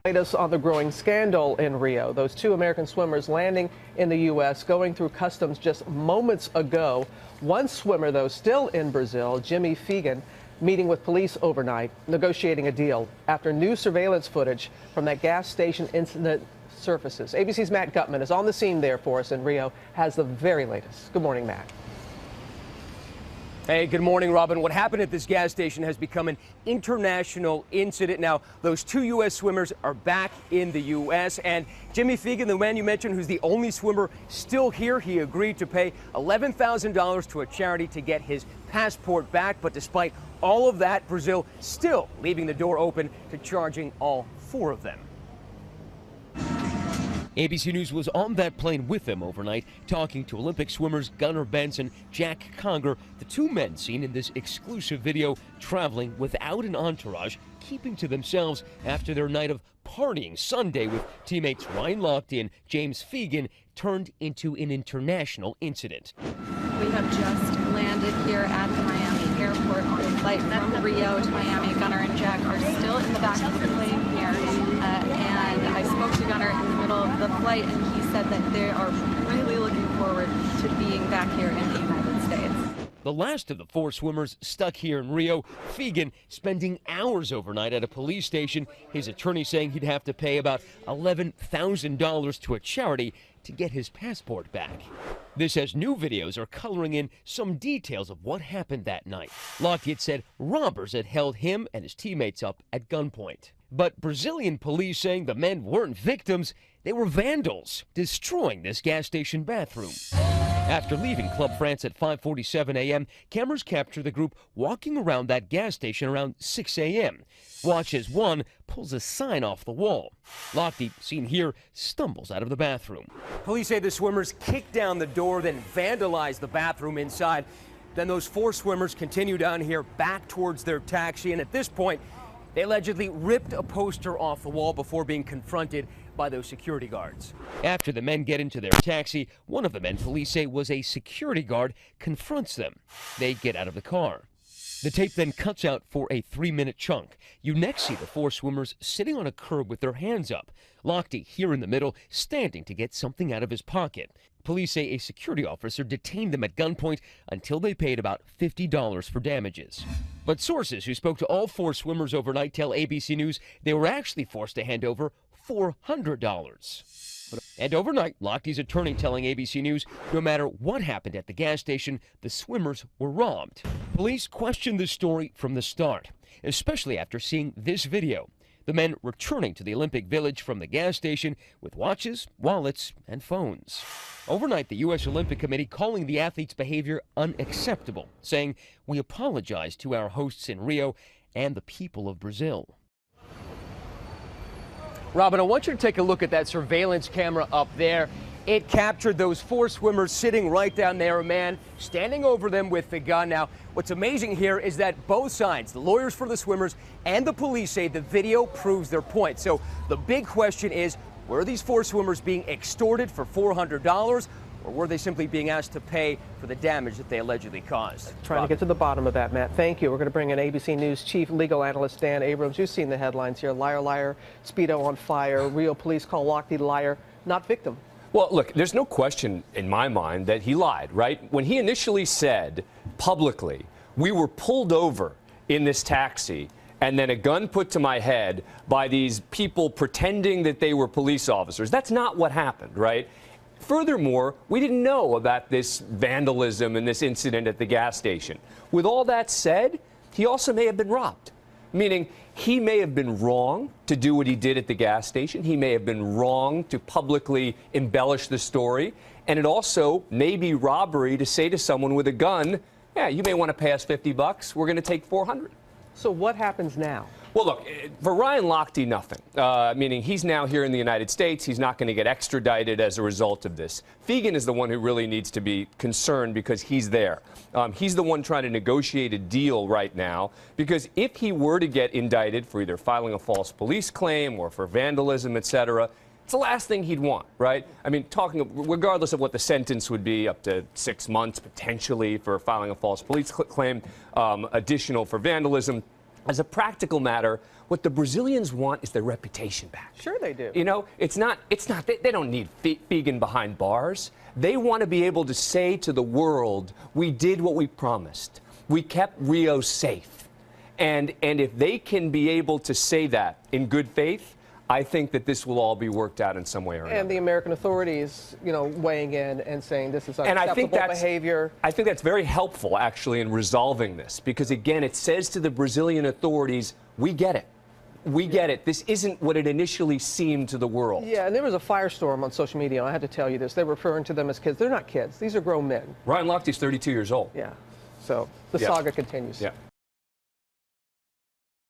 Latest on the growing scandal in Rio. Those two American swimmers landing in the U.S., going through customs just moments ago. One swimmer, though, still in Brazil, Jimmy Feigen, meeting with police overnight, negotiating a deal after new surveillance footage from that gas station incident surfaces. ABC's Matt Gutman is on the scene there for us in Rio, has the very latest. Good morning, Matt. Hey, good morning, Robin. What happened at this gas station has become an international incident. Now, those two U.S. swimmers are back in the U.S. And Jimmy Feigen, the man you mentioned, who's the only swimmer still here, he agreed to pay $11,000 to a charity to get his passport back. But despite all of that, Brazil still leaving the door open to charging all four of them. ABC News was on that plane with them overnight, talking to Olympic swimmers Gunnar Bentz and Jack Conger, the two men seen in this exclusive video traveling without an entourage, keeping to themselves after their night of partying Sunday with teammates Ryan Lochte and James Feigen turned into an international incident. We have just landed here at the Miami airport on a flight from Rio to Miami. Gunnar and Jack are still in the back of the plane here, and I spoke to Gunnar in the middle of the flight, and he said that they are really looking forward to being back here in the United States. The last of the four swimmers stuck here in Rio, Feigen spending hours overnight at a police station, his attorney saying he'd have to pay about $11,000 to a charity to get his passport back. This as new videos are coloring in some details of what happened that night. Lochte had said robbers had held him and his teammates up at gunpoint. But Brazilian police saying the men weren't victims, they were vandals, destroying this gas station bathroom. After leaving Club France at 5:47 a.m., cameras capture the group walking around that gas station around 6 a.m. Watch as one pulls a sign off the wall. Lochte, seen here, stumbles out of the bathroom. Police say the swimmers kicked down the door, then vandalized the bathroom inside. Then those four swimmers continue down here back towards their taxi, and at this point, they allegedly ripped a poster off the wall before being confronted by those security guards. After the men get into their taxi, one of the men police say was a security guard confronts them. They get out of the car. The tape then cuts out for a 3-minute chunk. You next see the four swimmers sitting on a curb with their hands up. Lochte here in the middle, standing to get something out of his pocket. Police say a security officer detained them at gunpoint until they paid about $50 for damages. But sources who spoke to all four swimmers overnight tell ABC News they were actually forced to hand over $400. And overnight, Lochte's attorney telling ABC News no matter what happened at the gas station, the swimmers were robbed. Police questioned the story from the start, especially after seeing this video. The men returning to the Olympic Village from the gas station with watches, wallets, and phones. Overnight, the U.S. Olympic Committee calling the athletes' behavior unacceptable, saying, "We apologize to our hosts in Rio and the people of Brazil." Robin, I want you to take a look at that surveillance camera up there. It captured those four swimmers sitting right down there, a man standing over them with the gun. Now, what's amazing here is that both sides, the lawyers for the swimmers and the police, say the video proves their point. So the big question is, were these four swimmers being extorted for $400? Or were they simply being asked to pay for the damage that they allegedly caused? Trying to get to the bottom of that, Matt. Thank you. We're going to bring in ABC News Chief Legal Analyst Dan Abrams. You've seen the headlines here. Liar, liar, Speedo on fire. Rio police call Lochte liar, not victim. Well, look, there's no question in my mind that he lied, right? When he initially said publicly, we were pulled over in this taxi and then a gun put to my head by these people pretending that they were police officers. That's not what happened, right? Furthermore, we didn't know about this vandalism and this incident at the gas station. With all that said, he also may have been robbed, meaning he may have been wrong to do what he did at the gas station. He may have been wrong to publicly embellish the story. And it also may be robbery to say to someone with a gun, yeah, you may want to pay us $50. We're going to take $400. So what happens now? Well, look, for Ryan Lochte, nothing. Meaning he's now here in the United States. He's not going to get extradited as a result of this. Feigen is the one who really needs to be concerned because he's there. He's the one trying to negotiate a deal right now because if he were to get indicted for either filing a false police claim or for vandalism, etc., it's the last thing he'd want, right? I mean, regardless of what the sentence would be, up to 6 months potentially for filing a false police claim, additional for vandalism. as a practical matter, what the Brazilians want is their reputation back. Sure they do. You know, they don't need Feigen behind bars. They want to be able to say to the world, we did what we promised. We kept Rio safe. And if they can be able to say that in good faith, I think that this will all be worked out in some way or another. And the American authorities, you know, weighing in and saying this is and unacceptable behavior. I think that's very helpful, actually, in resolving this. Because, again, it says to the Brazilian authorities, we get it. We get it. This isn't what it initially seemed to the world. Yeah, and there was a firestorm on social media. I had to tell you this. They're referring to them as kids. They're not kids. These are grown men. Ryan Lochte is 32 years old. Yeah. So the saga continues. Yeah.